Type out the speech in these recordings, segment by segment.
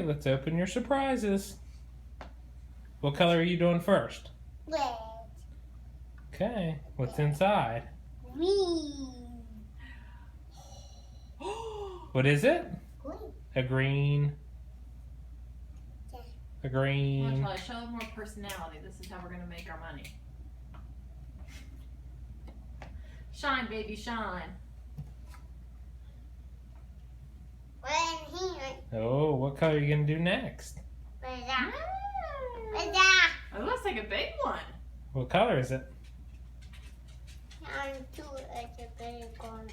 Okay, let's open your surprises. What color are you doing first? Red. Okay, what's inside? Green. What is it? Green. A green. Yeah. A green. Well, show them more personality. This is how we're going to make our money. Shine, baby, shine. Red here. Oh, what color are you going to do next? Red. Mm. Red. It looks like a big one. What color is it? Time two is a big one.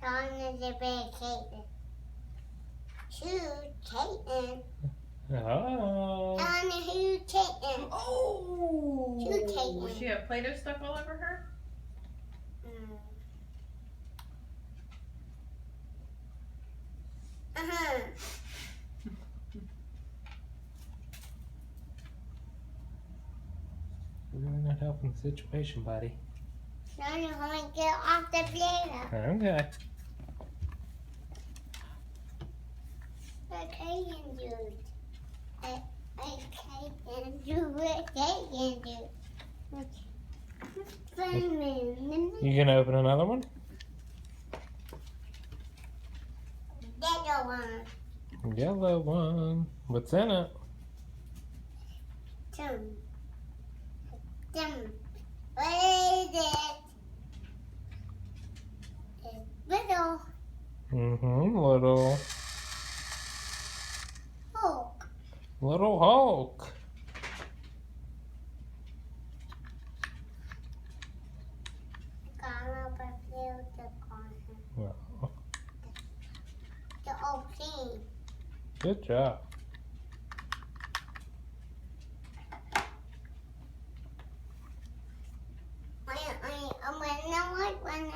Time is a big Caitlin. Two Caitlin. Oh. Time is two Caitlin. Oh! Two Caitlin. Does she have Play-Doh stuck all over her? Uh-huh. We're really not helping the situation, buddy. Now you're going to get off the playdoh. Okay. What Caitlin do? I Caitlin do what Caitlin do. You gonna open another one? Yellow one. Yellow one. What's in it? Two. What is it? It's little Little Hulk. Little Hulk. Well, The old thing. good job.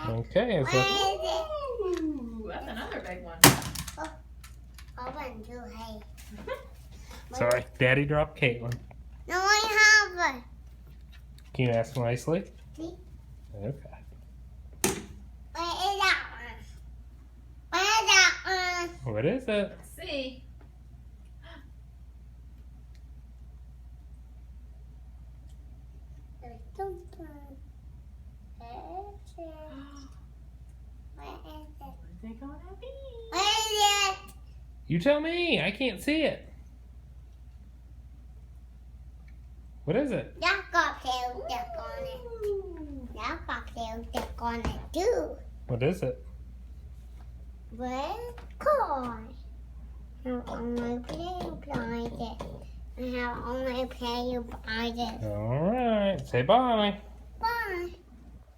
Okay, is What that is it? Ooh, that's another big one. I want to hay. sorry? Daddy dropped Caitlin. No, I have it. Can you ask nicely? See? Okay. Where is that one? Where is that one? What is it? Let's see. There's something. Where is it? Where is it? What is it gonna be? Where is it? You tell me. I can't see it. What is it? That got tail stuck on it. That got tail stuck on it too. What is it? Red corn. I have only play it. I have only play it. All right. Say bye.